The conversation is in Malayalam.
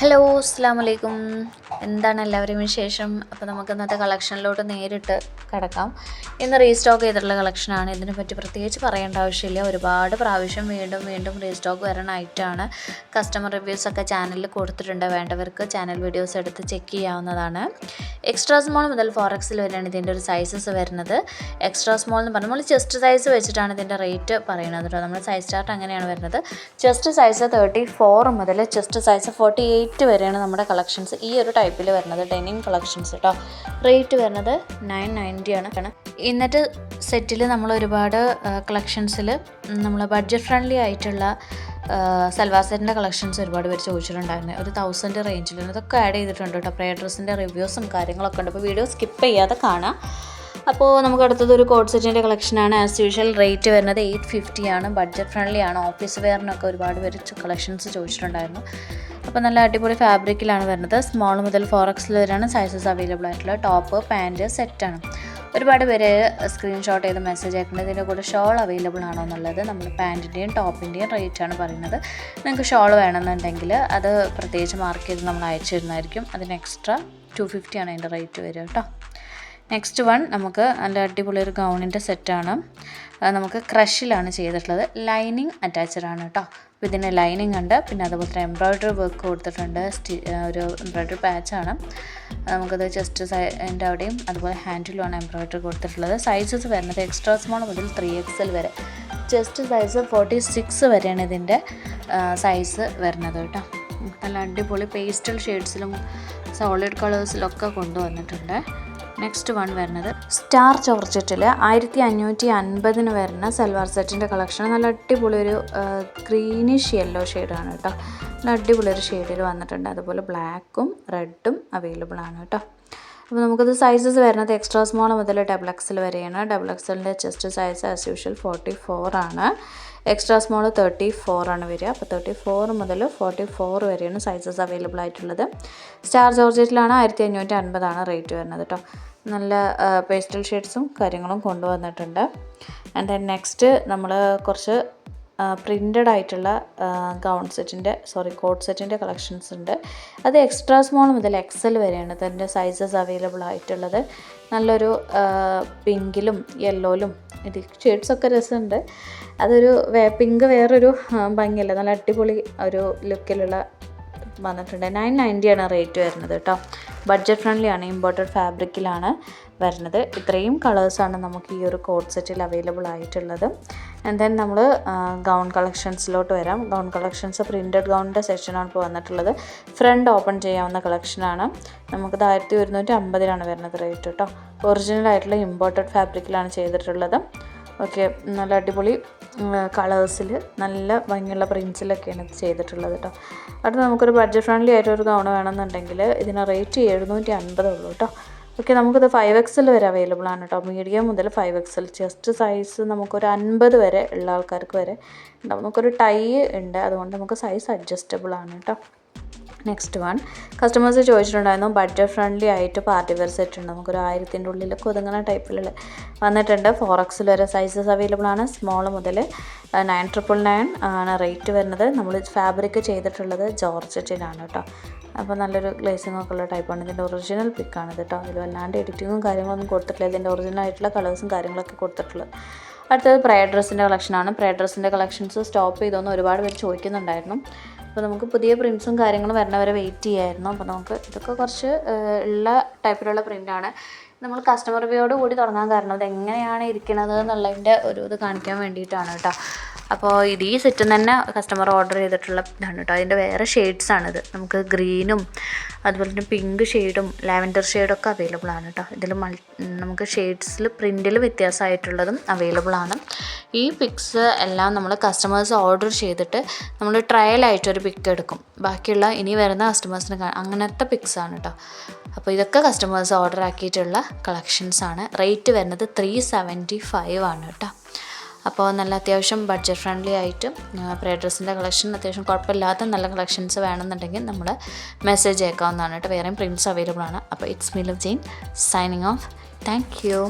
ഹലോ അസ്സലാമലൈക്കും. എന്താണ് എല്ലാവരും വിശേഷം? അപ്പോൾ നമുക്ക് ഇന്നത്തെ കളക്ഷനിലോട്ട് നേരിട്ട് കിടക്കാം. ഇന്ന് റീസ്റ്റോക്ക് ചെയ്തിട്ടുള്ള കളക്ഷനാണ്. ഇതിനെപ്പറ്റി പ്രത്യേകിച്ച് പറയേണ്ട ആവശ്യമില്ല. ഒരുപാട് പ്രാവശ്യം വീണ്ടും റീസ്റ്റോക്ക് വരാനായിട്ടാണ്. കസ്റ്റമർ റിവ്യൂസൊക്കെ ചാനലിൽ കൊടുത്തിട്ടുണ്ട്. വേണ്ടവർക്ക് ചാനൽ വീഡിയോസ് എടുത്ത് ചെക്ക് ചെയ്യാവുന്നതാണ്. എക്സ്ട്രാ സ്മോൾ മുതൽ 4XL വരെയാണ് ഇതിൻ്റെ ഒരു സൈസസ് വരുന്നത്. എക്സ്ട്രാ സ്മോൾ എന്ന് പറഞ്ഞാൽ നമ്മൾ ചെസ്റ്റ് സൈസ് വെച്ചിട്ടാണ് ഇതിൻ്റെ റേറ്റ് പറയുന്നത് കേട്ടോ. നമ്മൾ സൈസ് ചാർട്ട് അങ്ങനെയാണ് വരുന്നത്. ചെസ്റ്റ് സൈസ് 34 മുതൽ ചെസ്റ്റ് സൈസ് 48 വരെയാണ് നമ്മുടെ കളക്ഷൻസ് ഈ ഒരു ടൈപ്പിൽ വരുന്നത്. ഡെനിം കളക്ഷൻസ് കേട്ടോ. റേറ്റ് വരുന്നത് 990 ആണ്. ഇന്നത്തെ സെറ്റിൽ നമ്മൾ ഒരുപാട് കളക്ഷൻസിൽ നമ്മൾ ബഡ്ജറ്റ് ഫ്രണ്ട്ലി ആയിട്ടുള്ള സൽവാർ സെറ്റിൻ്റെ കളക്ഷൻസ് ഒരുപാട് പേര് ചോദിച്ചിട്ടുണ്ടായിരുന്നു. ഒരു 1000 റേഞ്ചിൽ അതൊക്കെ ആഡ് ചെയ്തിട്ടുണ്ട് കേട്ടോ. പ്രയർ ഡ്രസ്സിൻ്റെ റിവ്യൂസും കാര്യങ്ങളൊക്കെ ഉണ്ട്. അപ്പോൾ വീഡിയോ സ്കിപ്പ് ചെയ്യാതെ കാണാം. അപ്പോൾ നമുക്ക് അടുത്തത് ഒരു കോഡ് സെറ്റിൻ്റെ കളക്ഷനാണ്. ആസ് യൂഷ്വൽ റേറ്റ് വരുന്നത് 850 ആണ്. ബഡ്ജറ്റ് ഫ്രണ്ട്ലി ആണ്. ഓഫീസ് വെയറിനൊക്കെ ഒരുപാട് പേര് കളക്ഷൻസ് ചോദിച്ചിട്ടുണ്ടായിരുന്നു. അപ്പോൾ നല്ല അടിപൊളി ഫാബ്രിക്കിലാണ് വരുന്നത്. സ്മോൾ മുതൽ 4XL വരെയാണ് സൈസസ് അവൈലബിൾ ആയിട്ടുള്ള. ടോപ്പ് പാൻറ്റ് സെറ്റാണ്. ഒരുപാട് പേര് സ്ക്രീൻഷോട്ട് ചെയ്ത് മെസ്സേജ് അയക്കുന്നത് ഇതിൻ്റെ കൂടെ ഷോൾ അവൈലബിൾ ആണോ എന്നുള്ളത്. നമ്മൾ പാൻറ്റിൻ്റെയും ടോപ്പിൻ്റെയും റേറ്റാണ് പറയുന്നത്. നിങ്ങൾക്ക് ഷോൾ വേണമെന്നുണ്ടെങ്കിൽ അത് പ്രത്യേകിച്ച് മാർക്ക് ചെയ്ത് നമ്മൾ അയച്ചു തരുന്നതായിരിക്കും. അതിന് എക്സ്ട്രാ 250 ആണ് അതിൻ്റെ റേറ്റ് വരിക കേട്ടോ. നെക്സ്റ്റ് വൺ നമുക്ക് നല്ല അടിപൊളി ഒരു ഗൗണിൻ്റെ സെറ്റാണ്. നമുക്ക് ക്രഷിലാണ് ചെയ്തിട്ടുള്ളത്. ലൈനിങ് അറ്റാച്ച്ഡ് ആണ് കേട്ടോ. അപ്പോൾ ഇതിന് ലൈനിങ് ഉണ്ട്. പിന്നെ അതുപോലെ തന്നെ എംബ്രോയ്ഡറി വർക്ക് കൊടുത്തിട്ടുണ്ട്. ഒരു എംബ്രോയ്ഡറി പാച്ചാണ്. നമുക്കത് ചെസ്റ്റ് സൈഡിൻ്റെ അവിടെയും അതുപോലെ ഹാൻഡിലുമാണ് എംബ്രോയ്ഡറി കൊടുത്തിട്ടുള്ളത്. സൈസസ് വരുന്നത് എക്സ്ട്രാ സ്മോൾ മുതൽ 3XL വരെ. ചെസ്റ്റ് സൈസ് 46 വരെയാണ് ഇതിൻ്റെ സൈസ് വരുന്നത് കേട്ടോ. നല്ല അടിപൊളി പേസ്റ്റൽ ഷെയ്ഡ്സിലും സോളിഡ് കളേഴ്സിലൊക്കെ കൊണ്ടുവന്നിട്ടുണ്ട്. നെക്സ്റ്റ് വൺ വരുന്നത് സ്റ്റാർ ജോർജറ്റിൽ 1550 വരുന്ന സൽവാർ സെറ്റിൻ്റെ കളക്ഷൻ. നല്ല അടിപൊളി ഒരു ഗ്രീനിഷ് യെല്ലോ ഷെയ്ഡാണ് കേട്ടോ. നല്ല അടിപൊളി ഒരു ഷെയ്ഡിൽ വന്നിട്ടുണ്ട്. അതുപോലെ ബ്ലാക്കും റെഡും അവൈലബിൾ ആണ് കേട്ടോ. അപ്പോൾ നമുക്കത് സൈസസ് വരുന്നത് എക്സ്ട്രാ സ്മോൾ മുതൽ XXL വരെയാണ്. XXLൻ്റെ ചെസ്റ്റ് സൈസ് ആസ് യൂഷ്വൽ 44 ആണ്. എക്സ്ട്രാ സ്മോൾ 34 ആണ് വരിക. അപ്പോൾ 34 മുതൽ 44 വരെയാണ് സൈസസ് അവൈലബിൾ ആയിട്ടുള്ളത്. സ്റ്റാർ ജോർജറ്റിലാണ് 1550 ആണ് റേറ്റ് വരുന്നത് കേട്ടോ. നല്ല പേസ്റ്റൽ ഷെയ്ഡ്സും കാര്യങ്ങളും കൊണ്ടുവന്നിട്ടുണ്ട്. ആൻഡ് ദെൻ നെക്സ്റ്റ് നമ്മൾ കുറച്ച് പ്രിൻ്റഡ് ആയിട്ടുള്ള കോഡ് സെറ്റിൻ്റെ കളക്ഷൻസ് ഉണ്ട്. അത് എക്സ്ട്രാ സ്മോൾ മുതൽ XL വരെയാണ് ഇതിൻ്റെ സൈസസ് അവൈലബിൾ ആയിട്ടുള്ളത്. നല്ലൊരു പിങ്കിലും യെല്ലോയിലും ഇത് ഷെയ്ഡ്സൊക്കെ രസമുണ്ട്. അതൊരു പിങ്ക് വേറൊരു ഭംഗിയല്ല. നല്ല അടിപൊളി ഒരു ലുക്കിലുള്ള വന്നിട്ടുണ്ട്. 990 ആണ് റേറ്റ് വരുന്നത് കേട്ടോ. ബഡ്ജറ്റ് ഫ്രണ്ട്ലി ആണ്. ഇമ്പോർട്ടഡ് ഫാബ്രിക്കിലാണ് വരുന്നത്. ഇത്രയും കളേഴ്സാണ് നമുക്ക് ഈ ഒരു കോഡ് സെറ്റിൽ അവൈലബിൾ ആയിട്ടുള്ളത്. ആൻഡ് ദെൻ നമ്മൾ ഗൗൺ കളക്ഷൻസിലോട്ട് വരാം. ഗൗൺ കളക്ഷൻസ് പ്രിൻറ്റഡ് ഗൗണിൻ്റെ സെക്ഷനാണ് ഇപ്പോൾ വന്നിട്ടുള്ളത്. ഫ്രണ്ട് ഓപ്പൺ ചെയ്യാവുന്ന കളക്ഷനാണ്. നമുക്കത് 1150 വരുന്നത് റേറ്റ് കേട്ടോ. ഒറിജിനൽ ആയിട്ടുള്ള ഇമ്പോർട്ടഡ് ഫാബ്രിക്കിലാണ് ചെയ്തിട്ടുള്ളത്. ഓക്കെ, നല്ല അടിപൊളി കളേഴ്സിൽ നല്ല ഭംഗിയുള്ള പ്രിൻസിലൊക്കെയാണ് ഇത് ചെയ്തിട്ടുള്ളത് കേട്ടോ. അടുത്ത് നമുക്കൊരു ബഡ്ജറ്റ് ഫ്രണ്ട്ലി ആയിട്ടൊരു ഗൗൺ വേണമെന്നുണ്ടെങ്കിൽ ഇതിന് റേറ്റ് 750 ഉള്ളൂ കേട്ടോ. ഓക്കെ, നമുക്കിത് 5XL വരെ അവൈലബിൾ ആണ് കേട്ടോ. മീഡിയം മുതൽ 5XL. ചെസ്റ്റ് സൈസ് നമുക്കൊരു 50 വരെ ഉള്ള ആൾക്കാർക്ക് വരെ ഉണ്ടാവും. നമുക്കൊരു ടൈ ഉണ്ട്, അതുകൊണ്ട് നമുക്ക് സൈസ് അഡ്ജസ്റ്റബിൾ ആണ് കേട്ടോ. നെക്സ്റ്റ് വൺ കസ്റ്റമേഴ്സ് ചോദിച്ചിട്ടുണ്ടായിരുന്നു ബഡ്ജറ്റ് ഫ്രണ്ട്ലി ആയിട്ട് പാർട്ടി വെയർ സെറ്റ് ഉണ്ട്. നമുക്കൊരു 1000-ൻ്റെ ഉള്ളിലൊക്കെ ഒതുങ്ങുന്ന ടൈപ്പിലുള്ള വന്നിട്ടുണ്ട്. 4XL വരെ സൈസസ് അവൈലബിൾ ആണ്. സ്മോൾ മുതൽ 999 ആണ് റേറ്റ് വരുന്നത്. നമ്മൾ ഫാബ്രിക് ചെയ്തിട്ടുള്ളത് ജോർജറ്റിലാണ് കേട്ടോ. അപ്പോൾ നല്ലൊരു ഗ്ലേസിംഗ് ഒക്കെ ഉള്ള ടൈപ്പാണ്. ഇതിൻ്റെ ഒറിജിനൽ പിക്കാണിത് കേട്ടോ. അതിൽ വല്ലാണ്ട് എഡിറ്റിങ്ങും കാര്യങ്ങളൊന്നും കൊടുത്തിട്ടില്ല. ഇതിൻ്റെ ഒറിജിനൽ ആയിട്ടുള്ള കളേഴ്സും കാര്യങ്ങളൊക്കെ കൊടുത്തിട്ടുള്ളത്. അടുത്തത് പ്രയർ ഡ്രസ്സിൻ്റെ കളക്ഷനാണ്. പ്രയർ ഡ്രസ്സിൻ്റെ കളക്ഷൻസ് സ്റ്റോപ്പ് ചെയ്തൊന്നും ഒരുപാട് പേര് ചോദിക്കുന്നുണ്ടായിരുന്നു. അപ്പോൾ നമുക്ക് പുതിയ പ്രിൻസും കാര്യങ്ങളും വരണവരെ വെയിറ്റ് ചെയ്യായിരുന്നു. അപ്പോൾ നമുക്ക് ഇതൊക്കെ കുറച്ച് ഉള്ള ടൈപ്പിലുള്ള പ്രിൻ്റാണ്. നമ്മൾ കസ്റ്റമർ റിവ്യൂയോട് കൂടി തുടങ്ങാൻ കാരണം ഇത് എങ്ങനെയാണ് ഇരിക്കുന്നത് എന്നുള്ളതിൻ്റെ ഒരു ഇത് കാണിക്കാൻ വേണ്ടിയിട്ടാണ് കേട്ടോ. അപ്പോൾ ഈ സെറ്റിൽ തന്നെ കസ്റ്റമർ ഓർഡർ ചെയ്തിട്ടുള്ള ഇതാണ് കേട്ടോ. അതിൻ്റെ വേറെ ഷെയ്ഡ്സാണിത്. നമുക്ക് ഗ്രീനും അതുപോലെ തന്നെ പിങ്ക് ഷെയ്ഡും ലാവൻഡർ ഷെയ്ഡൊക്കെ അവൈലബിൾ ആണ് കേട്ടോ. ഇതിൽ നമുക്ക് ഷെയ്ഡ്സിൽ പ്രിൻറ്റിൽ വ്യത്യാസമായിട്ടുള്ളതും അവൈലബിൾ ആണ്. ഈ പിക്സ് എല്ലാം നമ്മൾ കസ്റ്റമേഴ്സ് ഓർഡർ ചെയ്തിട്ട് നമ്മൾ ട്രയലായിട്ടൊരു പിക്ക് എടുക്കും. ബാക്കിയുള്ള ഇനി വരുന്ന കസ്റ്റമേഴ്സിന് അങ്ങനത്തെ പിക്സാണ് കേട്ടോ. അപ്പോൾ ഇതൊക്കെ കസ്റ്റമേഴ്സ് ഓർഡർ ആക്കിയിട്ടുള്ള കളക്ഷൻസാണ്. റേറ്റ് വരുന്നത് 375 ആണ് കേട്ടോ. അപ്പോൾ നല്ല അത്യാവശ്യം ബഡ്ജറ്റ് ഫ്രണ്ട്ലി ആയിട്ട് പ്രയർ ഡ്രസ്സിൻ്റെ കളക്ഷൻ അത്യാവശ്യം കുഴപ്പമില്ലാത്ത നല്ല കളക്ഷൻസ് വേണമെന്നുണ്ടെങ്കിൽ നമ്മൾ മെസ്സേജ് അയക്കാവുന്നതാണ് കേട്ടോ. വേറെയും പ്രിൻറ്റ്സ് അവൈലബിൾ ആണ്. അപ്പോൾ it's me Luv Jain signing off. Thank U.